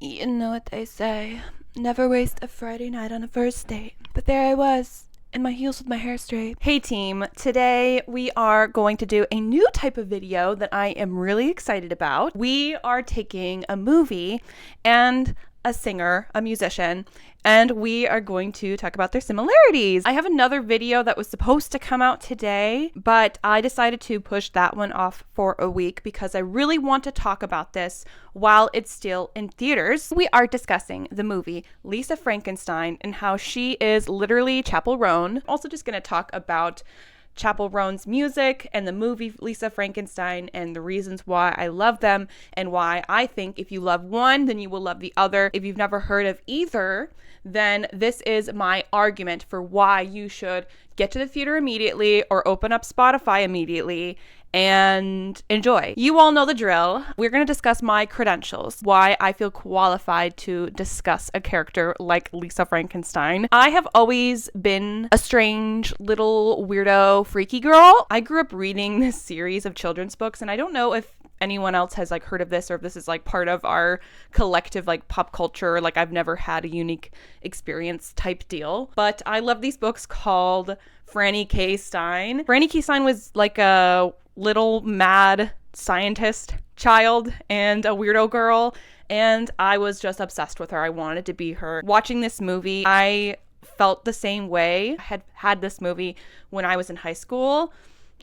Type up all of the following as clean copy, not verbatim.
You know what they say, never waste a Friday night on a first date. But there I was, in my heels with my hair straight. Hey team, today we are going to do a new type of video that I am really excited about. We are taking a movie and a singer, a musician, and we are going to talk about their similarities. I have another video that was supposed to come out today, but I decided to push that one off for a week because I really want to talk about this while it's still in theaters. We are discussing the movie Lisa Frankenstein and how she is literally Chappell Roan. Also just going to talk about Chappell Roan's music and the movie Lisa Frankenstein and the reasons why I love them and why I think if you love one, then you will love the other. If you've never heard of either, then this is my argument for why you should get to the theater immediately or open up Spotify immediately and enjoy. You all know the drill. We're going to discuss my credentials, why I feel qualified to discuss a character like Lisa Frankenstein. I have always been a strange little weirdo freaky girl. I grew up reading this series of children's books, and I don't know if anyone else has like heard of this or if this is like part of our collective like pop culture, like I've never had a unique experience type deal, but I love these books called Franny K. Stein. Franny K. Stein was like a little mad scientist child and a weirdo girl, and I was just obsessed with her. I wanted to be her. Watching this movie, I felt the same way. I had this movie when I was in high school.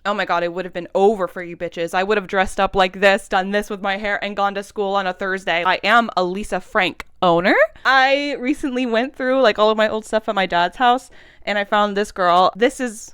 Oh my god, it would have been over for you bitches. I would have dressed up like this, done this with my hair, and gone to school on a Thursday. I am a Lisa Frank owner. I recently went through like all of my old stuff at my dad's house, and I found this girl. This is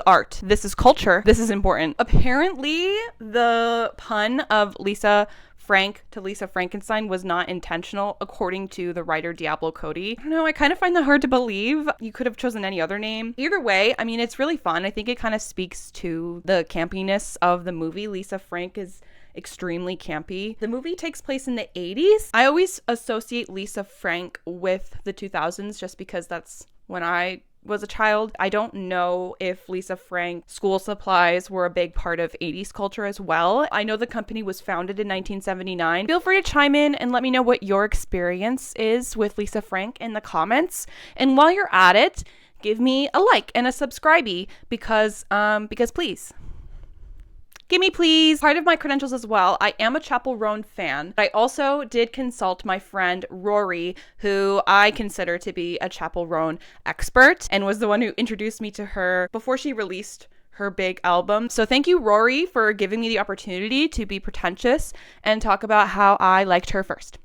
art. This is culture. This is important. Apparently, the pun of Lisa Frank to Lisa Frankenstein was not intentional, according to the writer Diablo Cody. I don't know, I kind of find that hard to believe. You could have chosen any other name. Either way, I mean, it's really fun. I think it kind of speaks to the campiness of the movie. Lisa Frank is extremely campy. The movie takes place in the 80s. I always associate Lisa Frank with the 2000s just because that's when I was a child. I don't know if Lisa Frank school supplies were a big part of 80s culture as well. I know the company was founded in 1979. Feel free to chime in and let me know what your experience is with Lisa Frank in the comments. And while you're at it, give me a like and a subscribey because please. Give me please. Part of my credentials as well, I am a Chappell Roan fan. I also did consult my friend Rory, who I consider to be a Chappell Roan expert and was the one who introduced me to her before she released her big album. So thank you, Rory, for giving me the opportunity to be pretentious and talk about how I liked her first.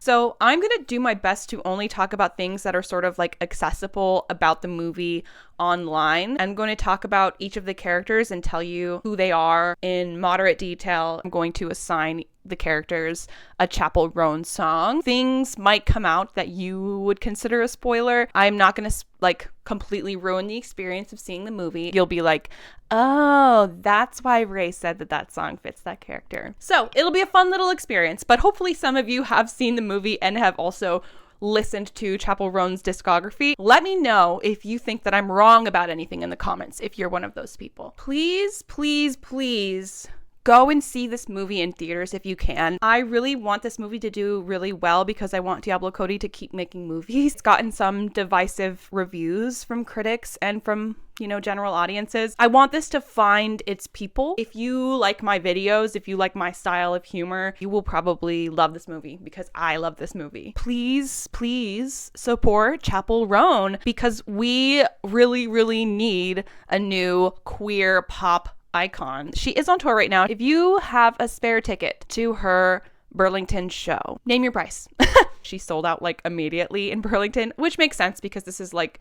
So I'm going to do my best to only talk about things that are sort of like accessible about the movie online. I'm going to talk about each of the characters and tell you who they are in moderate detail. I'm going to assign the characters a Chappell Roan song. Things might come out that you would consider a spoiler. I'm not going to like completely ruin the experience of seeing the movie. You'll be like, oh, that's why Ray said that song fits that character. So it'll be a fun little experience, but hopefully some of you have seen the movie and have also listened to Chappell Roan's discography. Let me know if you think that I'm wrong about anything in the comments, if you're one of those people. Please, please, please go and see this movie in theaters if you can. I really want this movie to do really well because I want Diablo Cody to keep making movies. It's gotten some divisive reviews from critics and from, general audiences. I want this to find its people. If you like my videos, if you like my style of humor, you will probably love this movie because I love this movie. Please, please support Chappell Roan because we really, really need a new queer pop icon. She is on tour right now. If you have a spare ticket to her Burlington show, name your price. She sold out like immediately in Burlington, which makes sense because this is like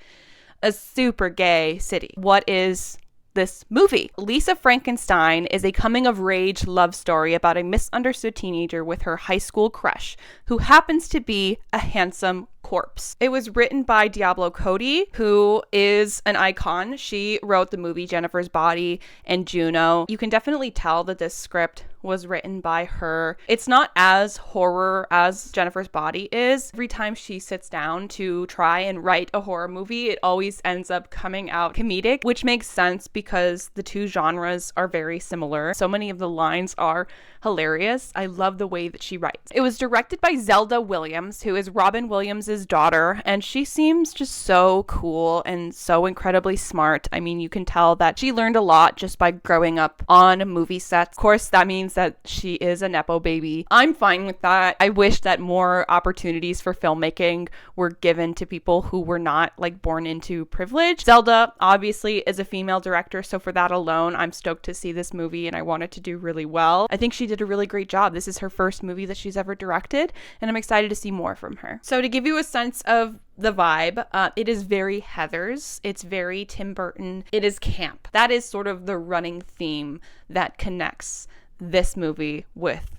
a super gay city. What is this movie? Lisa Frankenstein is a coming-of-age love story about a misunderstood teenager with her high school crush who happens to be a handsome corpse. It was written by Diablo Cody, who is an icon. She wrote the movie Jennifer's Body and Juno. You can definitely tell that this script was written by her. It's not as horror as Jennifer's Body is. Every time she sits down to try and write a horror movie, it always ends up coming out comedic, which makes sense because the two genres are very similar. So many of the lines are hilarious. I love the way that she writes. It was directed by Zelda Williams, who is Robin Williams' daughter, and she seems just so cool and so incredibly smart. I mean, you can tell that she learned a lot just by growing up on movie sets. Of course, that means that she is a Nepo baby. I'm fine with that. I wish that more opportunities for filmmaking were given to people who were not like born into privilege. Zelda obviously is a female director, so for that alone, I'm stoked to see this movie and I want it to do really well. I think she did a really great job. This is her first movie that she's ever directed, and I'm excited to see more from her. So to give you a sense of the vibe, it is very Heathers. It's very Tim Burton. It is camp. That is sort of the running theme that connects this movie with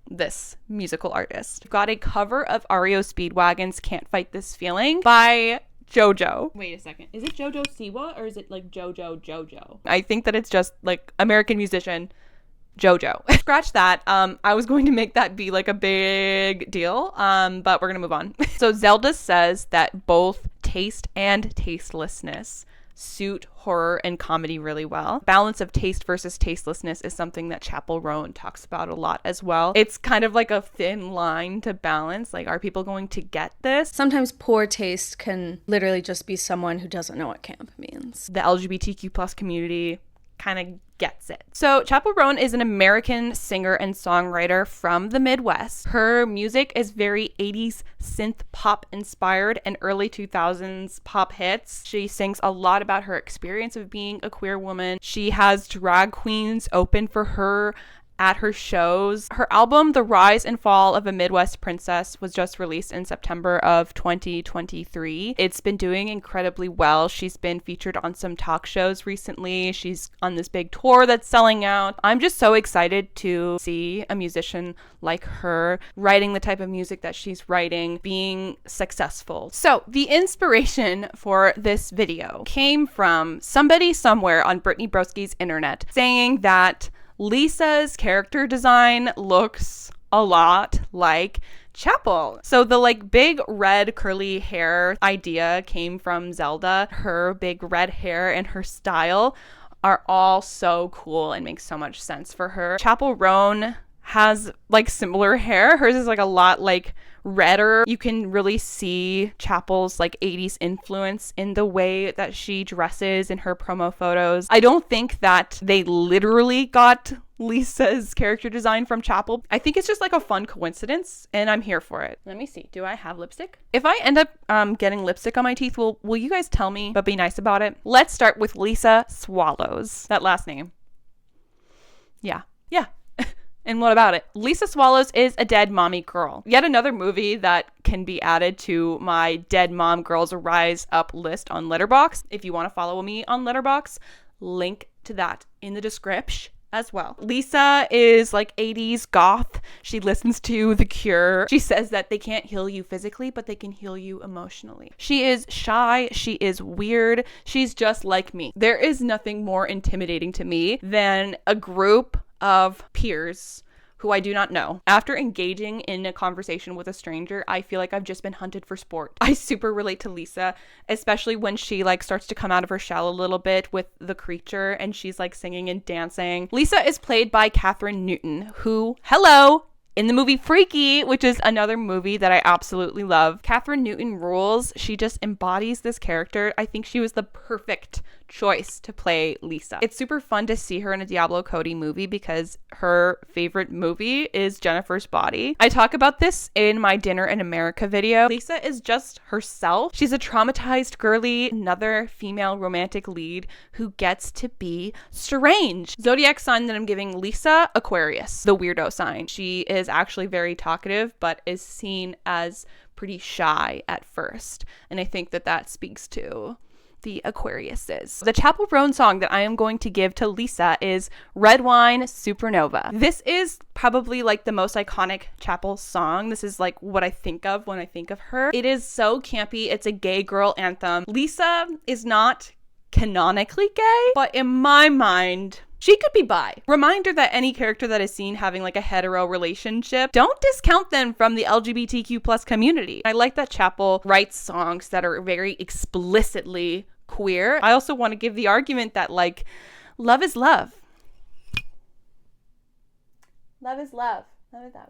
this musical artist. We've got a cover of REO Speedwagon's Can't Fight This Feeling by JoJo. Wait a second. Is it JoJo Siwa or is it like JoJo? I think that it's just like American musician JoJo. Scratch that. I was going to make that be like a big deal, but we're gonna move on. So Zelda says that both taste and tastelessness suit horror and comedy really well. Balance of taste versus tastelessness is something that Chappell Roan talks about a lot as well. It's kind of like a thin line to balance. Like, are people going to get this? Sometimes poor taste can literally just be someone who doesn't know what camp means. The LGBTQ plus community kind of gets it. So Chappell Roan is an American singer and songwriter from the Midwest. Her music is very 80s synth pop inspired and early 2000s pop hits. She sings a lot about her experience of being a queer woman. She has drag queens open for her at her shows. Her album, The Rise and Fall of a Midwest Princess, was just released in September of 2023. It's been doing incredibly well. She's been featured on some talk shows recently. She's on this big tour that's selling out. I'm just so excited to see a musician like her writing the type of music that she's writing, being successful. So the inspiration for this video came from somebody somewhere on Brittany Broski's internet saying that Lisa's character design looks a lot like Chappell. So the like big red curly hair idea came from Zelda. Her big red hair and her style are all so cool and make so much sense for her. Chappell Roan has like similar hair. Hers is like a lot like redder. You can really see Chappell's like 80s influence in the way that she dresses in her promo photos. I don't think that they literally got Lisa's character design from Chappell. I think it's just like a fun coincidence and I'm here for it. Let me see. Do I have lipstick? If I end up getting lipstick on my teeth, will you guys tell me, but be nice about it? Let's start with Lisa Swallows. That last name. Yeah. And what about it? Lisa Swallows is a dead mommy girl. Yet another movie that can be added to my dead mom girls rise up list on Letterboxd. If you want to follow me on Letterboxd, link to that in the description as well. Lisa is like 80s goth. She listens to The Cure. She says that they can't heal you physically, but they can heal you emotionally. She is shy. She is weird. She's just like me. There is nothing more intimidating to me than a group of peers who I do not know. After engaging in a conversation with a stranger, I feel like I've just been hunted for sport. I super relate to Lisa, especially when she like starts to come out of her shell a little bit with The Creature and she's like singing and dancing. Lisa is played by Kathryn Newton, who, hello, in the movie Freaky, which is another movie that I absolutely love. Kathryn Newton rules. She just embodies this character. I think she was the perfect choice to play Lisa. It's super fun to see her in a Diablo Cody movie because her favorite movie is Jennifer's Body. I talk about this in my Dinner in America video. Lisa is just herself. She's a traumatized girly, another female romantic lead who gets to be strange. Zodiac sign that I'm giving Lisa, Aquarius, the weirdo sign. She is actually very talkative, but is seen as pretty shy at first. And I think that that speaks to the Aquariuses. The Chappell Roan song that I am going to give to Lisa is Red Wine Supernova. This is probably like the most iconic Chappell song. This is like what I think of when I think of her. It is so campy. It's a gay girl anthem. Lisa is not canonically gay, but in my mind, She could be bi. Reminder that any character that is seen having like a hetero relationship, don't discount them from the LGBTQ plus community. I like that Chappell writes songs that are very explicitly queer. I also want to give the argument that like love is love. Love is love. Love is love.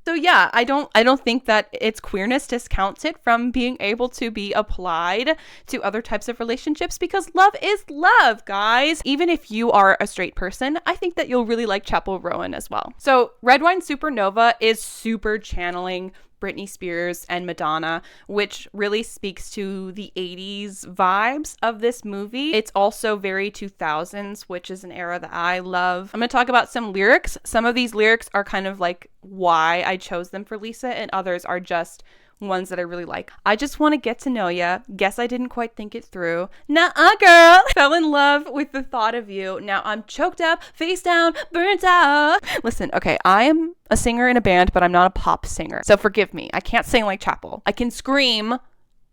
So yeah, I don't think that its queerness discounts it from being able to be applied to other types of relationships, because love is love, guys. Even if you are a straight person, I think that you'll really like Chappell Roan as well. So Red Wine Supernova is super channeling Britney Spears and Madonna, which really speaks to the 80s vibes of this movie. It's also very 2000s, which is an era that I love. I'm going to talk about some lyrics. Some of these lyrics are kind of like why I chose them for Lisa, and others are just ones that I really like. I just want to get to know ya. Guess I didn't quite think it through. Nuh-uh, girl. Fell in love with the thought of you. Now I'm choked up, face down, burnt out. Listen, okay, I am a singer in a band, but I'm not a pop singer. So forgive me. I can't sing like Chappell. I can scream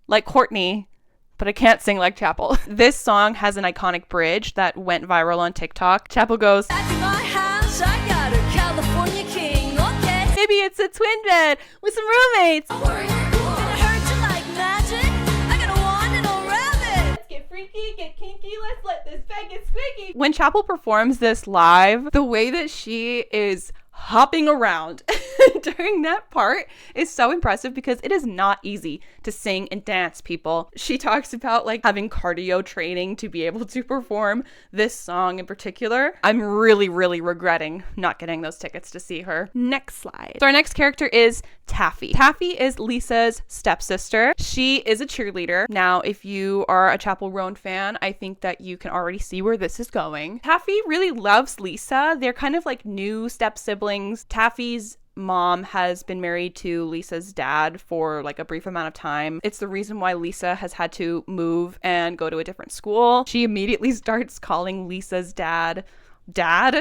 like Courtney, but I can't sing like Chappell. This song has an iconic bridge that went viral on TikTok. Chappell goes, "Back in my house, I got a California king, okay. Maybe it's a twin bed with some roommates. Get kinky, let's let this bed get squeaky." When Chappell performs this live, the way that she is hopping around during that part is so impressive, because it is not easy to sing and dance, people. She talks about like having cardio training to be able to perform this song in particular. I'm really regretting not getting those tickets to see her. Next slide. So our next character is Taffy. Taffy is Lisa's stepsister. She is a cheerleader. Now, if you are a Chappell Roan fan, I think that you can already see where this is going. Taffy really loves Lisa. They're kind of like new step siblings. Taffy's mom has been married to Lisa's dad for like a brief amount of time. It's the reason why Lisa has had to move and go to a different school. She immediately starts calling Lisa's dad.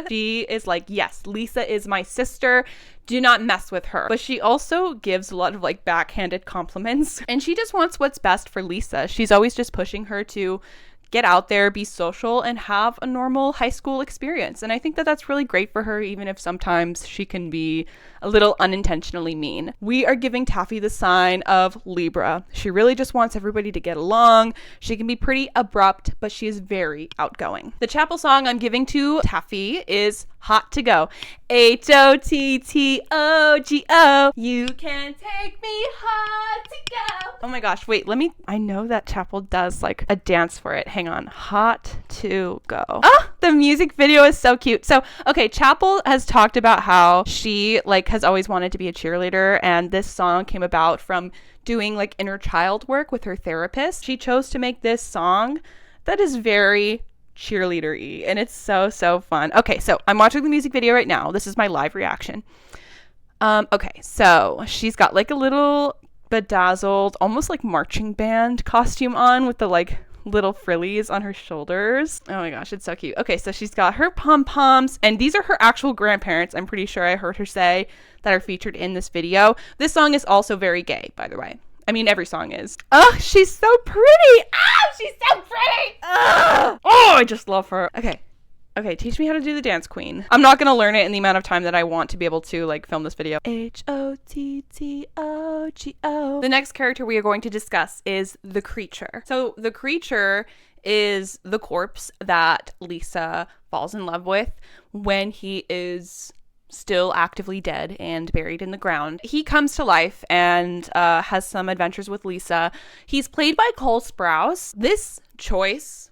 She is like, yes, Lisa is my sister. Do not mess with her. But she also gives a lot of like backhanded compliments, and she just wants what's best for Lisa. She's always just pushing her to get out there, be social, and have a normal high school experience. And I think that that's really great for her, even if sometimes she can be a little unintentionally mean. We are giving Taffy the sign of Libra. She really just wants everybody to get along. She can be pretty abrupt, but she is very outgoing. The Chappell song I'm giving to Taffy is Hot to Go. H-O-T-T-O-G-O. You can take me hot to go. Oh my gosh, wait, I know that Chappell does like a dance for it. Hang on. Hot to Go. Ah, the music video is so cute. So, okay, Chappell has talked about how she like has always wanted to be a cheerleader, and this song came about from doing like inner child work with her therapist. She chose to make this song that is very cheerleader-y, and it's so fun. Okay, so I'm watching the music video right now. This is my live reaction. Okay, so she's got like a little bedazzled, almost like marching band costume on with the like little frillies on her shoulders. Oh my gosh, it's so cute. Okay, so she's got her pom-poms, and these are her actual grandparents, I'm pretty sure I heard her say, that are featured in this video. This song is also very gay, by the way. I mean, every song is. Oh, she's so pretty. Ah, she's so pretty. Oh, I just love her. Okay, teach me how to do the dance queen. I'm not gonna learn it in the amount of time that I want to be able to like film this video. H-O-T-T-O-G-O. The next character we are going to discuss is the Creature. So the Creature is the corpse that Lisa falls in love with when he is still actively dead and buried in the ground. He comes to life and has some adventures with Lisa. He's played by Cole Sprouse. This choice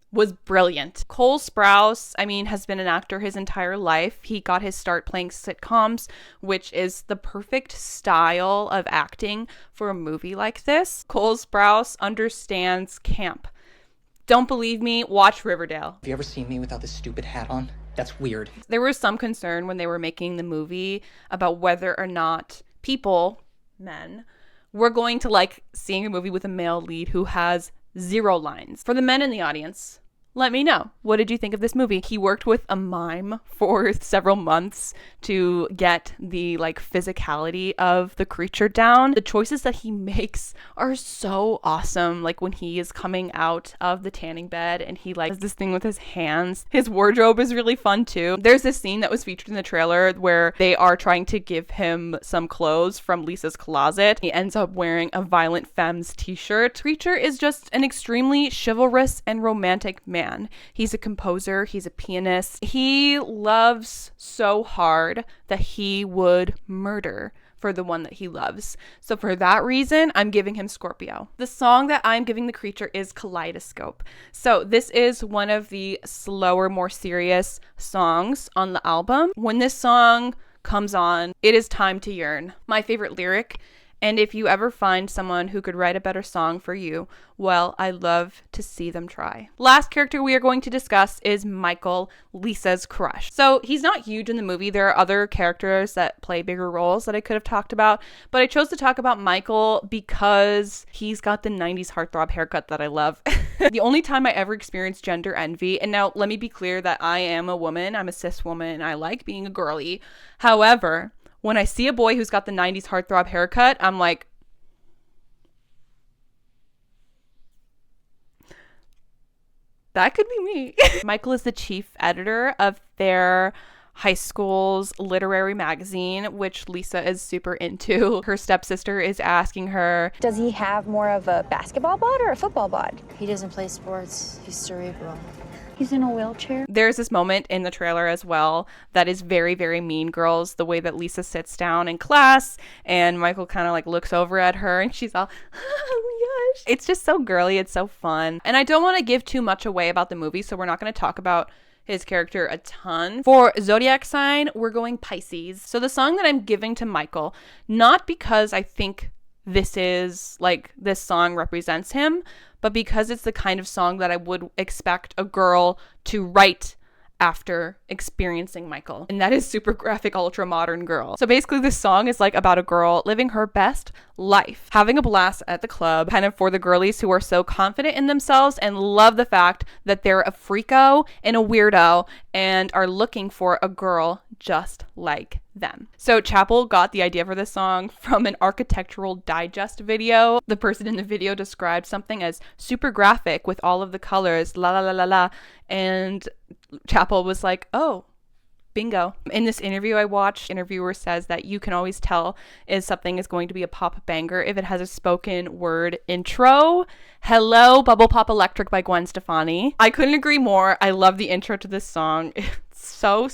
was brilliant. Cole Sprouse, I mean, has been an actor his entire life. He got his start playing sitcoms, which is the perfect style of acting for a movie like this. Cole Sprouse understands camp. Don't believe me? Watch Riverdale. Have you ever seen me without this stupid hat on? That's weird. There was some concern when they were making the movie about whether or not men, were going to like seeing a movie with a male lead who has 0 lines. For the men in the audience, let me know. What did you think of this movie? He worked with a mime for several months to get the like physicality of the creature down. The choices that he makes are so awesome. Like when he is coming out of the tanning bed and he like does this thing with his hands. His wardrobe is really fun too. There's this scene that was featured in the trailer where they are trying to give him some clothes from Lisa's closet. He ends up wearing a Violent Femmes t-shirt. Creature is just an extremely chivalrous and romantic man. He's a composer, he's a pianist. He loves so hard that he would murder for the one that he loves. So for that reason, I'm giving him Scorpio. The song that I'm giving the creature is Kaleidoscope. So this is one of the slower, more serious songs on the album. When this song comes on, it is time to yearn. My favorite lyric, and if you ever find someone who could write a better song for you, well, I love to see them try. Last character we are going to discuss is Michael, Lisa's crush. So he's not huge in the movie. There are other characters that play bigger roles that I could have talked about, but I chose to talk about Michael because he's got the 90s heartthrob haircut that I love. The only time I ever experienced gender envy, and now let me be clear that I am a woman, I'm a cis woman, and I like being a girly. However, when I see a boy who's got the 90s heartthrob haircut, I'm like, that could be me. Michael is the chief editor of their high school's literary magazine, which Lisa is super into. Her stepsister is asking her, does he have more of a basketball bod or a football bod? He doesn't play sports. He's cerebral. He's in a wheelchair. There's this moment in the trailer as well that is very, very Mean Girls, the way that Lisa sits down in class and Michael kind of like looks over at her and she's all, oh my gosh. It's just so girly. It's so fun. And I don't want to give too much away about the movie, so we're not going to talk about his character a ton. For zodiac sign, we're going Pisces. So the song that I'm giving to Michael, not because I think this song represents him, but because it's the kind of song that I would expect a girl to write after experiencing Michael. And that is super graphic, ultra modern girl. So basically this song is like about a girl living her best life, having a blast at the club, kind of for the girlies who are so confident in themselves and love the fact that they're a freako and a weirdo and are looking for a girl just like them. So Chappell got the idea for this song from an Architectural Digest video. The person in the video described something as super graphic with all of the colors, la la la la la, and Chappell was like, oh, bingo. In this interview I watched, interviewer says that you can always tell if something is going to be a pop banger if it has a spoken word intro. Hello, Bubble Pop Electric by Gwen Stefani. I couldn't agree more. I love the intro to this song. It's so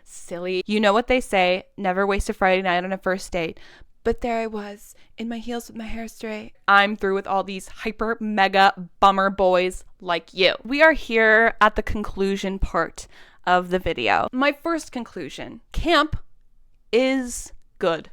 silly. You know what they say, never waste a Friday night on a first date. But there I was, in my heels with my hair straight. I'm through with all these hyper mega bummer boys like you. We are here at the conclusion part of the video. My first conclusion, camp is good.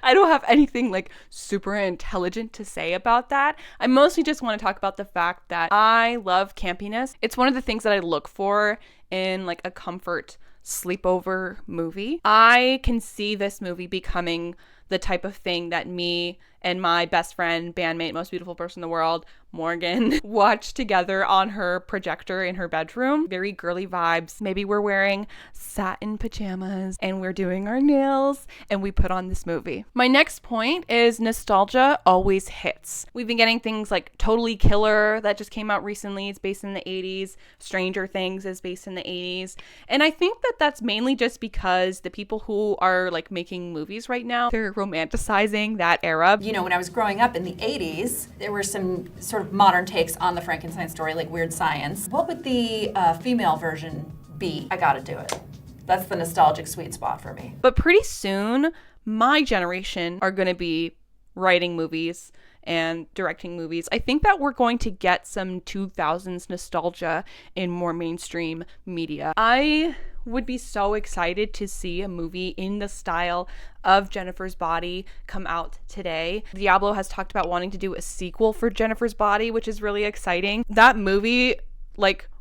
I don't have anything like super intelligent to say about that. I mostly just want to talk about the fact that I love campiness. It's one of the things that I look for in like a comfort sleepover movie. I can see this movie becoming the type of thing that me and my best friend, bandmate, most beautiful person in the world, Morgan, watched together on her projector in her bedroom. Very girly vibes. Maybe we're wearing satin pajamas and we're doing our nails and we put on this movie. My next point is nostalgia always hits. We've been getting things like Totally Killer that just came out recently. It's based in the 80s. Stranger Things is based in the 80s. And I think that that's mainly just because the people who are like making movies right now, they're romanticizing that era. You know, when I was growing up in the 80s, there were some sort of modern takes on the Frankenstein story, like Weird Science. What would the female version be? I gotta do it. That's the nostalgic sweet spot for me. But pretty soon, my generation are going to be writing movies and directing movies. I think that we're going to get some 2000s nostalgia in more mainstream media. I would be so excited to see a movie in the style of Jennifer's Body come out today. Diablo has talked about wanting to do a sequel for Jennifer's Body, which is really exciting. That movie,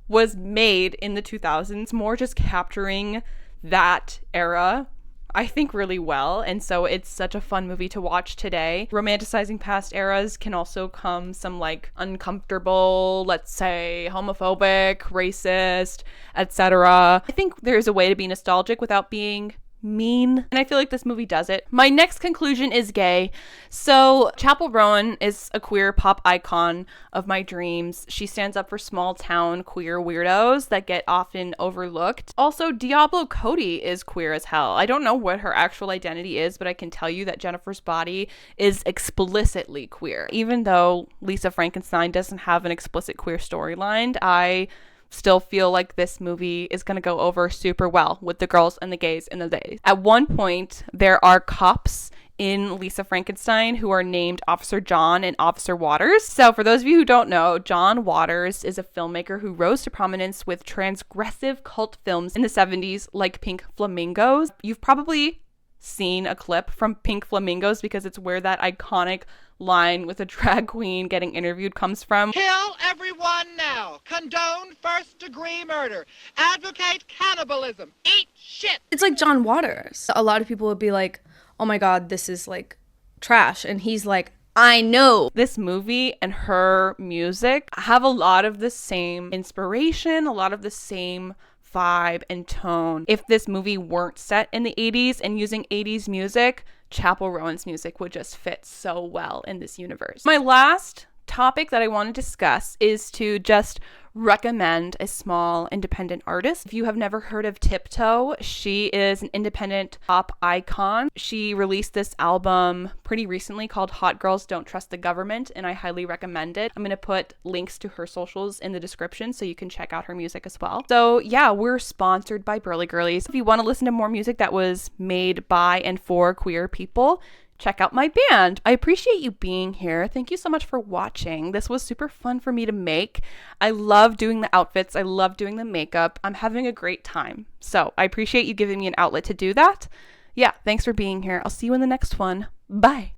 was made in the 2000s, more just capturing that era. I think, really well. And so it's such a fun movie to watch today. Romanticizing past eras can also come some like uncomfortable, let's say homophobic, racist, etc. I think there's a way to be nostalgic without being mean, and I feel like this movie does it. My next conclusion is gay. So Chappell Roan is a queer pop icon of my dreams. She stands up for small town queer weirdos that get often overlooked. Also, Diablo Cody is queer as hell. I don't know what her actual identity is, but I can tell you that Jennifer's Body is explicitly queer. Even though Lisa Frankenstein doesn't have an explicit queer storyline, I still feel like this movie is going to go over super well with the girls and the gays and the days. At one point, there are cops in Lisa Frankenstein who are named Officer John and Officer Waters. So for those of you who don't know, John Waters is a filmmaker who rose to prominence with transgressive cult films in the 70s like Pink Flamingos. You've probably seen a clip from Pink Flamingos because it's where that iconic line with a drag queen getting interviewed comes from. Kill everyone now. Condone first-degree murder. Advocate cannibalism. Eat shit. It's like John Waters. A lot of people would be like, oh my God, this is like trash. And he's like, I know. This movie and her music have a lot of the same inspiration, a lot of the same vibe and tone. If this movie weren't set in the 80s and using 80s music, Chappell Roan's music would just fit so well in this universe. My last topic that I want to discuss is to just recommend a small independent artist. If you have never heard of Tiptoe, she is an independent pop icon. She released this album pretty recently called Hot Girls Don't Trust the Government, and I highly recommend it. I'm going to put links to her socials in the description so you can check out her music as well. So yeah, we're sponsored by Burly Girlies. If you want to listen to more music that was made by and for queer people, check out my band. I appreciate you being here. Thank you so much for watching. This was super fun for me to make. I love doing the outfits. I love doing the makeup. I'm having a great time. So I appreciate you giving me an outlet to do that. Yeah, thanks for being here. I'll see you in the next one. Bye.